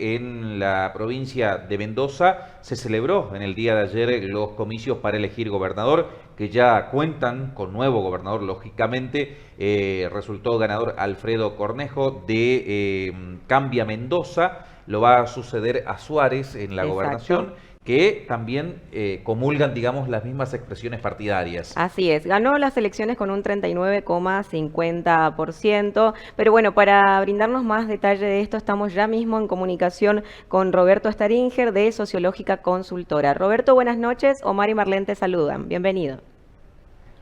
que en la provincia de Mendoza se celebró en el día de ayer los comicios para elegir gobernador, que ya cuentan con nuevo gobernador, lógicamente. Resultó ganador Alfredo Cornejo de Cambia Mendoza. Lo va a suceder a Suárez en la Exacto. gobernación, que también comulgan, digamos, las mismas expresiones partidarias. Así es, ganó las elecciones con un 39,50%, pero bueno, para brindarnos más detalle de esto, estamos ya mismo en comunicación con Roberto Staringer de Sociológica Consultora. Roberto, buenas noches, Omar y Marlene te saludan, bienvenido.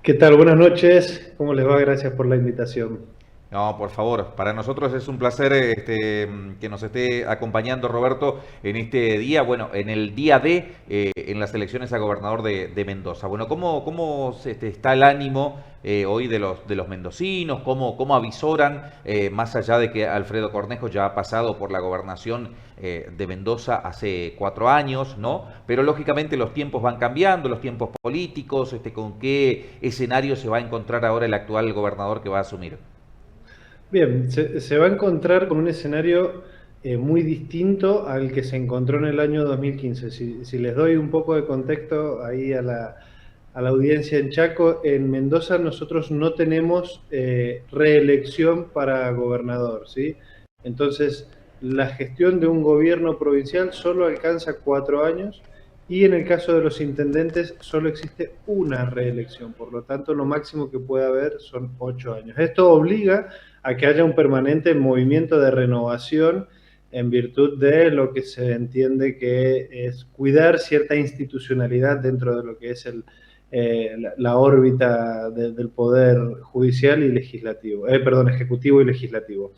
¿Qué tal? Buenas noches. ¿Cómo les va? Gracias por la invitación. No, por favor, para nosotros es un placer que nos esté acompañando Roberto en este día, bueno, en el día de, en las elecciones a gobernador de Mendoza. Bueno, ¿cómo está el ánimo hoy de los mendocinos? ¿Cómo avisoran, más allá de que Alfredo Cornejo ya ha pasado por la gobernación de Mendoza hace 4 años, ¿no? Pero lógicamente los tiempos van cambiando, los tiempos políticos, ¿con qué escenario se va a encontrar ahora el actual gobernador que va a asumir? Bien, se va a encontrar con un escenario muy distinto al que se encontró en el año 2015. Si les doy un poco de contexto ahí a la audiencia en Chaco, en Mendoza nosotros no tenemos reelección para gobernador, ¿sí? Entonces, la gestión de un gobierno provincial solo alcanza 4 años y en el caso de los intendentes solo existe una reelección. Por lo tanto, lo máximo que puede haber son 8 años. Esto obliga a que haya un permanente movimiento de renovación en virtud de lo que se entiende que es cuidar cierta institucionalidad dentro de lo que es la órbita del poder judicial y legislativo, ejecutivo y legislativo.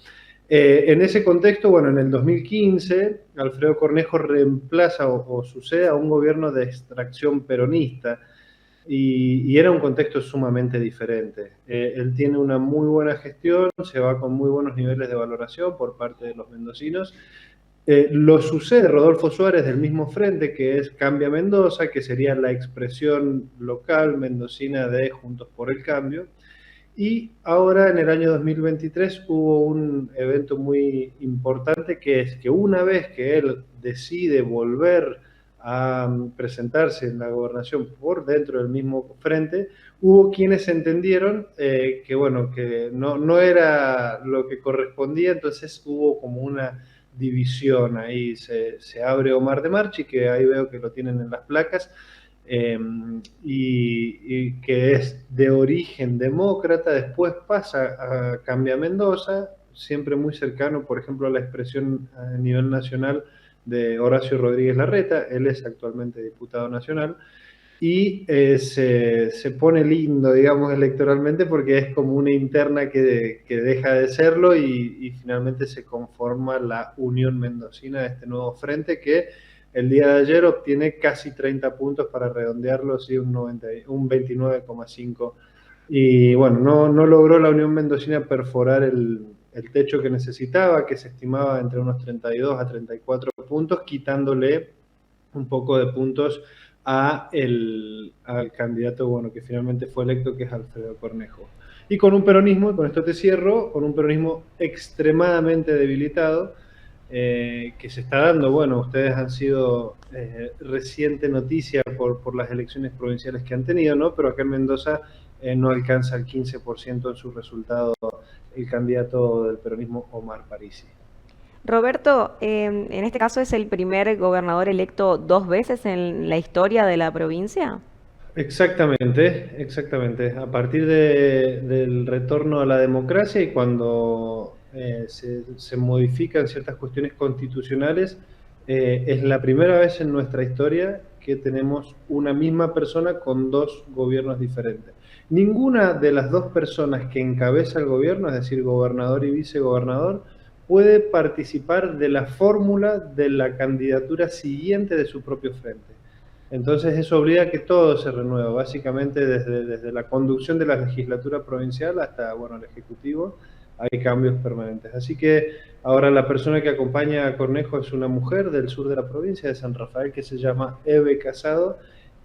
En ese contexto, bueno, en el 2015, Alfredo Cornejo reemplaza o sucede a un gobierno de extracción peronista, y era un contexto sumamente diferente. Él tiene una muy buena gestión, se va con muy buenos niveles de valoración por parte de los mendocinos. Lo sucede Rodolfo Suárez del mismo frente, que es Cambia Mendoza, que sería la expresión local mendocina de Juntos por el Cambio. Y ahora en el año 2023 hubo un evento muy importante, que es que una vez que él decide volver a presentarse en la gobernación por dentro del mismo frente, hubo quienes entendieron que, bueno, que no era lo que correspondía, entonces hubo como una división ahí. Se abre Omar de Marchi, que ahí veo que lo tienen en las placas, y que es de origen demócrata, después pasa a Cambia Mendoza, siempre muy cercano, por ejemplo, a la expresión a nivel nacional de Horacio Rodríguez Larreta. Él es actualmente diputado nacional, y se pone lindo, digamos, electoralmente, porque es como una interna que deja de serlo, y finalmente se conforma la Unión Mendocina de este nuevo frente, que el día de ayer obtiene casi 30 puntos para redondearlo, sí, un 29,5. Y bueno, no logró la Unión Mendocina perforar el techo que necesitaba, que se estimaba entre unos 32 a 34 puntos, quitándole un poco de puntos al candidato, bueno, que finalmente fue electo, que es Alfredo Cornejo. Y con un peronismo, y con esto te cierro, con un peronismo extremadamente debilitado, que se está dando. Bueno, ustedes han sido reciente noticia por las elecciones provinciales que han tenido, ¿no? Pero acá en Mendoza no alcanza el 15% en su resultado el candidato del peronismo, Omar Parisi. Roberto, en este caso es el primer gobernador electo 2 veces en la historia de la provincia. Exactamente, exactamente. A partir del retorno a la democracia, y cuando se modifican ciertas cuestiones constitucionales, es la primera vez en nuestra historia que tenemos una misma persona con 2 gobiernos diferentes. Ninguna de las 2 personas que encabeza el gobierno, es decir, gobernador y vicegobernador, puede participar de la fórmula de la candidatura siguiente de su propio frente. Entonces eso obliga a que todo se renueva, básicamente desde la conducción de la legislatura provincial hasta, bueno, el Ejecutivo, hay cambios permanentes. Así que ahora la persona que acompaña a Cornejo es una mujer del sur de la provincia de San Rafael, que se llama Eve Casado,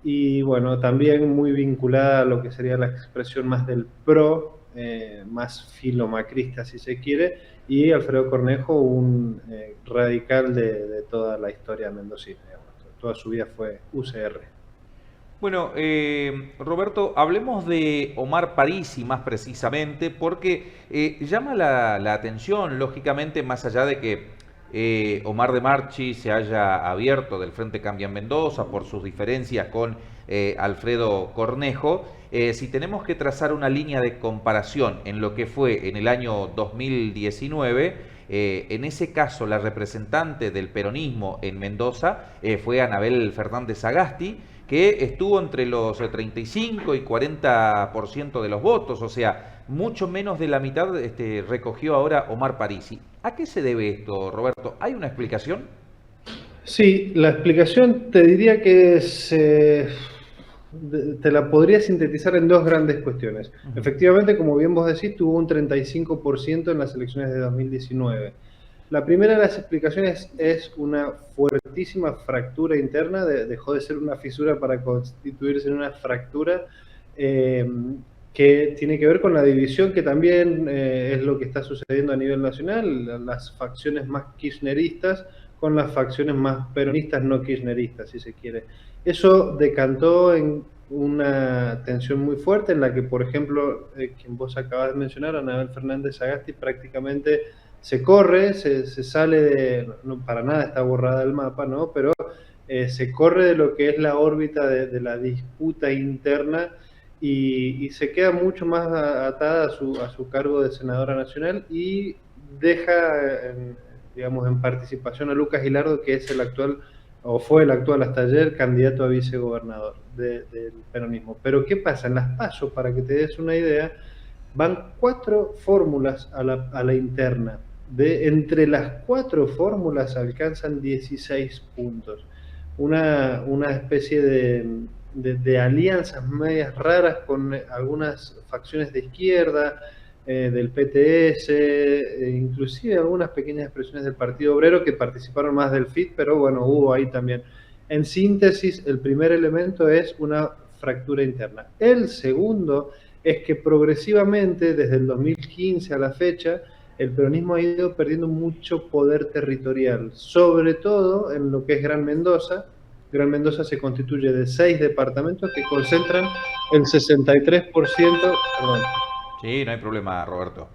y bueno, también muy vinculada a lo que sería la expresión más del PRO, más filomacrista, si se quiere, y Alfredo Cornejo, un radical de toda la historia mendocina, digamos. Toda su vida fue UCR. Bueno, Roberto, hablemos de Omar Parisi más precisamente, porque llama la atención, lógicamente, más allá de que Omar de Marchi se haya abierto del Frente Cambia en Mendoza por sus diferencias con Alfredo Cornejo, si tenemos que trazar una línea de comparación en lo que fue en el año 2019, en ese caso la representante del peronismo en Mendoza fue Anabel Fernández Sagasti, que estuvo entre los 35 y 40% de los votos, o sea, mucho menos de la mitad recogió ahora Omar Parisi. ¿A qué se debe esto, Roberto? ¿Hay una explicación? Sí, la explicación te diría que te la podría sintetizar en dos grandes cuestiones. Efectivamente, como bien vos decís, tuvo un 35% en las elecciones de 2019. La primera de las explicaciones es una fuertísima fractura interna, dejó de ser una fisura para constituirse en una fractura que tiene que ver con la división que también es lo que está sucediendo a nivel nacional, las facciones más kirchneristas con las facciones más peronistas no kirchneristas, si se quiere. Eso decantó en una tensión muy fuerte en la que, por ejemplo, quien vos acabas de mencionar, Anabel Fernández Sagasti, prácticamente se corre, se sale no, para nada está borrada del mapa, ¿no? Pero se corre de lo que es la órbita de la disputa interna y se queda mucho más atada a su cargo de senadora nacional y deja, digamos, en participación a Lucas Gilardo, que es el actual, o fue el actual hasta ayer, candidato a vicegobernador del peronismo. Pero ¿qué pasa? En las PASO, para que te des una idea, van 4 fórmulas a la interna. Entre las 4 fórmulas alcanzan 16 puntos. Una especie de alianzas medias raras con algunas facciones de izquierda, del PTS, inclusive algunas pequeñas expresiones del Partido Obrero que participaron más del FIT, pero bueno, hubo ahí también. En síntesis, el primer elemento es una fractura interna. El segundo es que progresivamente, desde el 2015 a la fecha, el peronismo ha ido perdiendo mucho poder territorial, sobre todo en lo que es Gran Mendoza. Gran Mendoza se constituye de 6 departamentos que concentran el 63%, perdón. Sí, no hay problema, Roberto.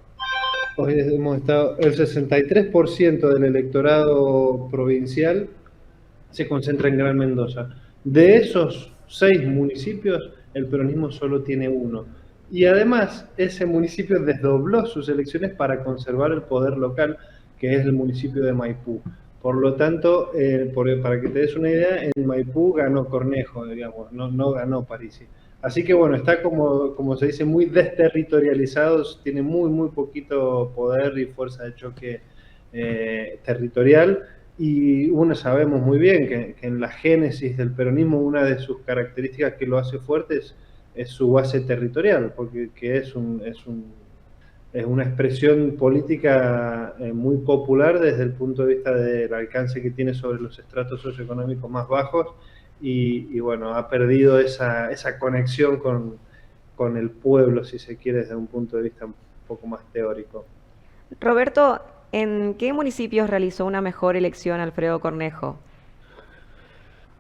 Hoy hemos estado, el 63% del electorado provincial se concentra en Gran Mendoza. De esos 6 municipios, el peronismo solo tiene 1. Y además, ese municipio desdobló sus elecciones para conservar el poder local, que es el municipio de Maipú. Por lo tanto, para que te des una idea, en Maipú ganó Cornejo, digamos, no ganó Parisi. Así que bueno, está como se dice, muy desterritorializado, tiene muy poquito poder y fuerza de choque territorial. Y sabemos muy bien que en la génesis del peronismo una de sus características que lo hace fuerte es su base territorial, porque es una expresión política muy popular desde el punto de vista del alcance que tiene sobre los estratos socioeconómicos más bajos y bueno, ha perdido esa conexión con el pueblo, si se quiere, desde un punto de vista un poco más teórico. Roberto, ¿en qué municipios realizó una mejor elección Alfredo Cornejo?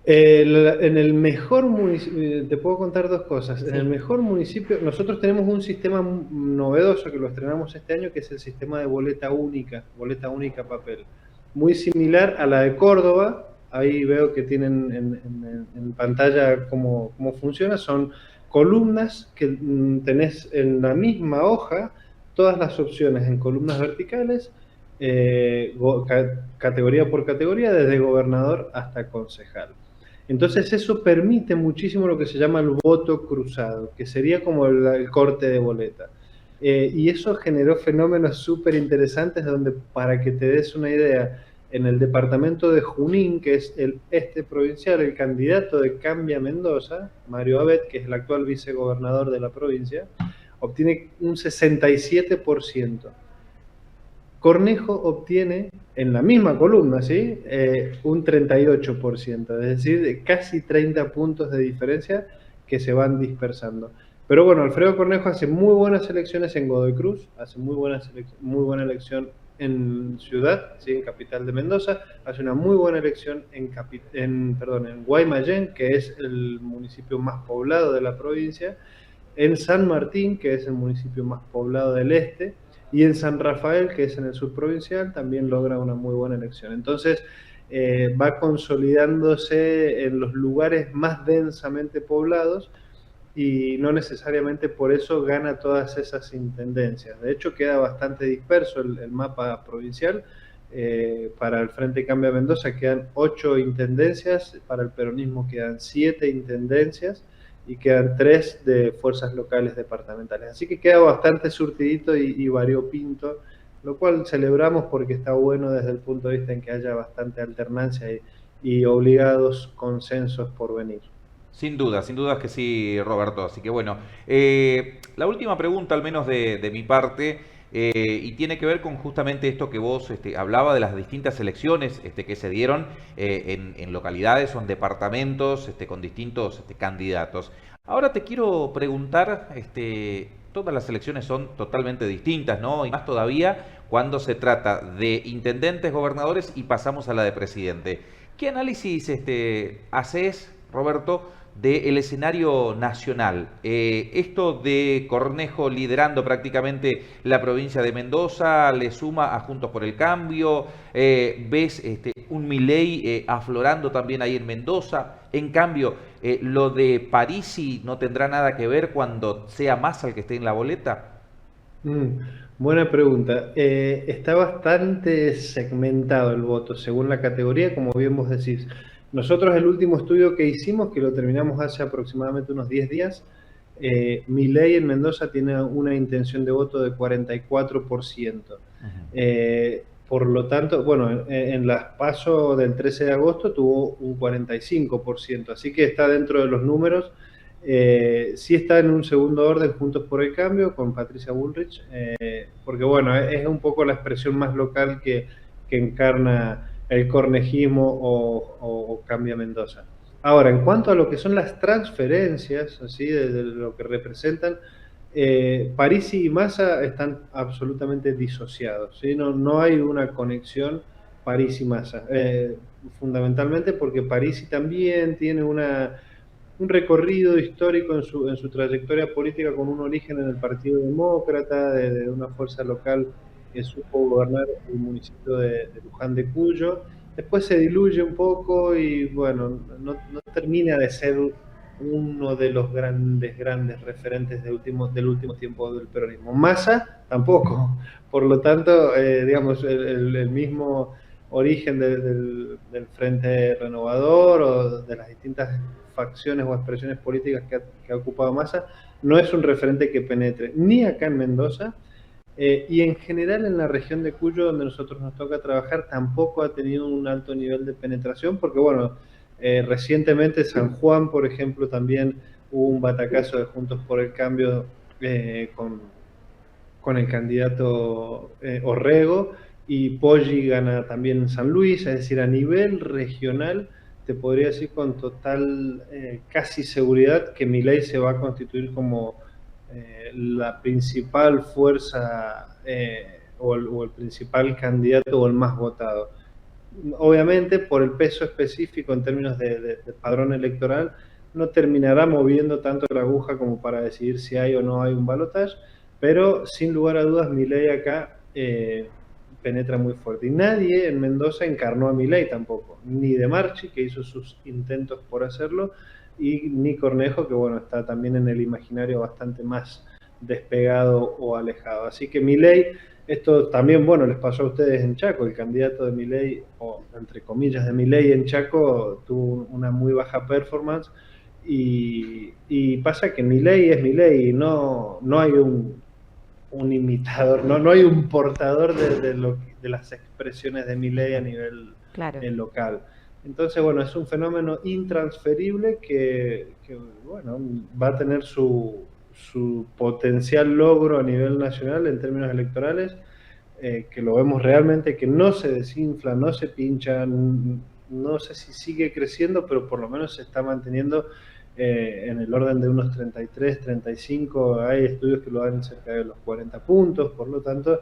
En el mejor municipio, te puedo contar 2 cosas. Sí. En el mejor municipio, nosotros tenemos un sistema novedoso que lo estrenamos este año, que es el sistema de boleta única papel. Muy similar a la de Córdoba. Ahí veo que tienen en pantalla cómo funciona. Son columnas que tenés en la misma hoja, todas las opciones en columnas verticales, categoría por categoría, desde gobernador hasta concejal. Entonces eso permite muchísimo lo que se llama el voto cruzado, que sería como el corte de boleta. Y eso generó fenómenos súper interesantes donde, para que te des una idea, en el departamento de Junín, que es el provincial, el candidato de Cambia Mendoza, Mario Abet, que es el actual vicegobernador de la provincia, obtiene un 67%. Cornejo obtiene, en la misma columna, ¿sí? Un 38%, es decir, casi 30 puntos de diferencia que se van dispersando. Pero bueno, Alfredo Cornejo hace muy buenas elecciones en Godoy Cruz, hace muy buena elección en Ciudad, ¿sí? En capital de Mendoza, hace una muy buena elección en Guaymallén, que es el municipio más poblado de la provincia, en San Martín, que es el municipio más poblado del este, y en San Rafael, que es en el sur provincial, también logra una muy buena elección. Entonces, va consolidándose en los lugares más densamente poblados y no necesariamente por eso gana todas esas intendencias. De hecho, queda bastante disperso el mapa provincial. Para el Frente Cambia Mendoza quedan 8 intendencias, para el peronismo quedan 7 intendencias y quedan 3 de fuerzas locales departamentales. Así que queda bastante surtidito y variopinto, lo cual celebramos porque está bueno desde el punto de vista en que haya bastante alternancia y obligados consensos por venir. Sin dudas que sí, Roberto. Así que bueno, la última pregunta, al menos de mi parte, y tiene que ver con justamente esto que vos hablaba de las distintas elecciones que se dieron en localidades o en departamentos con distintos candidatos. Ahora te quiero preguntar, todas las elecciones son totalmente distintas, ¿no? Y más todavía cuando se trata de intendentes, gobernadores y pasamos a la de presidente. ¿Qué análisis haces, Roberto, del escenario nacional? Esto de Cornejo liderando prácticamente la provincia de Mendoza, le suma a Juntos por el Cambio, ves un Milei aflorando también ahí en Mendoza. En cambio, lo de Parisi no tendrá nada que ver cuando sea Massa el que esté en la boleta. Mm, buena pregunta. Está bastante segmentado el voto según la categoría, como bien vos decís. Nosotros el último estudio que hicimos, que lo terminamos hace aproximadamente unos 10 días, Milei en Mendoza tiene una intención de voto de 44%. Ujú. Por lo tanto, bueno, en las PASO del 13 de agosto tuvo un 45%, así que está dentro de los números. Sí está en un segundo orden Juntos por el Cambio con Patricia Bullrich, porque bueno, es un poco la expresión más local que encarna el cornejismo o Cambia Mendoza. Ahora, en cuanto a lo que son las transferencias, así, de lo que representan, Parisi y Massa están absolutamente disociados, ¿sí? No hay una conexión Parisi-Massa, fundamentalmente porque Parisi también tiene un recorrido histórico en su trayectoria política con un origen en el Partido Demócrata, de una fuerza local que supo gobernar el municipio de Luján de Cuyo. Después se diluye un poco y bueno, no termina de ser uno de los grandes referentes del último tiempo del peronismo. Massa tampoco. Por lo tanto, digamos, el mismo origen del Frente Renovador o de las distintas facciones o expresiones políticas que ha ocupado Massa, no es un referente que penetre ni acá en Mendoza, y en general en la región de Cuyo, donde nosotros nos toca trabajar, tampoco ha tenido un alto nivel de penetración, porque bueno, recientemente San Juan, por ejemplo, también hubo un batacazo de Juntos por el Cambio con el candidato Orrego, y Poggi gana también San Luis, es decir, a nivel regional te podría decir con total casi seguridad que Milei se va a constituir como la principal fuerza o el principal candidato o el más votado. Obviamente, por el peso específico en términos de padrón electoral, no terminará moviendo tanto la aguja como para decidir si hay o no hay un balotaje, pero sin lugar a dudas Milei acá penetra muy fuerte. Y nadie en Mendoza encarnó a Milei tampoco, ni De Marchi, que hizo sus intentos por hacerlo, y ni Cornejo, que bueno, está también en el imaginario bastante más despegado o alejado. Así que Milei, esto también, bueno, les pasó a ustedes en Chaco, el candidato de Milei, o entre comillas de Milei en Chaco, tuvo una muy baja performance, y pasa que Milei es Milei, no hay un imitador, no hay un portador de las expresiones de Milei a nivel Claro. local. Entonces, bueno, es un fenómeno intransferible que bueno, va a tener su potencial logro a nivel nacional en términos electorales, que lo vemos realmente que no se desinfla, no se pincha, no sé si sigue creciendo, pero por lo menos se está manteniendo en el orden de unos 33, 35, hay estudios que lo dan cerca de los 40 puntos, por lo tanto,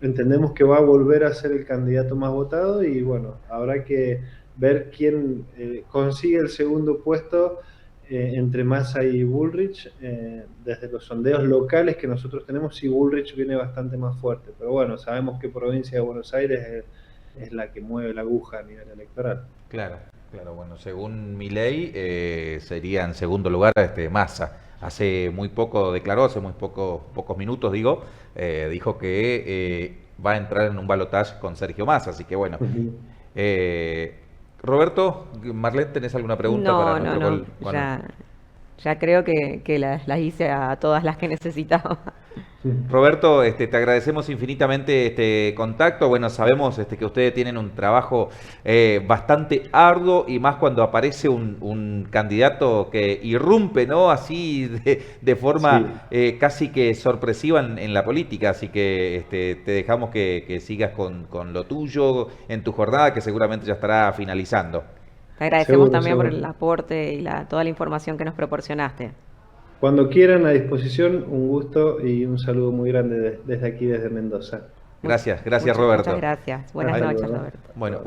entendemos que va a volver a ser el candidato más votado y bueno, habrá que ver quién consigue el segundo puesto entre Massa y Bullrich. Desde los sondeos locales que nosotros tenemos, sí, Bullrich viene bastante más fuerte, pero bueno, sabemos que provincia de Buenos Aires es la que mueve la aguja a nivel electoral. Claro, claro, bueno, según Milei sería en segundo lugar Massa. Hace muy poco declaró, hace muy pocos minutos digo, dijo que va a entrar en un balotaje con Sergio Massa, así que bueno. Roberto, Marlene, ¿tenés alguna pregunta para nuestro No, ya creo que las hice a todas las que necesitaba. Roberto, te agradecemos infinitamente este contacto. Bueno, sabemos que ustedes tienen un trabajo bastante arduo y más cuando aparece un candidato que irrumpe, ¿no? Así de forma casi que sorpresiva en la política. Así que te dejamos que sigas con lo tuyo en tu jornada, que seguramente ya estará finalizando. Te agradecemos también por el aporte y toda la información que nos proporcionaste. Cuando quieran, a disposición, un gusto y un saludo muy grande desde aquí, desde Mendoza. Gracias, Roberto. Muchas gracias. Buenas noches, Roberto. Bueno,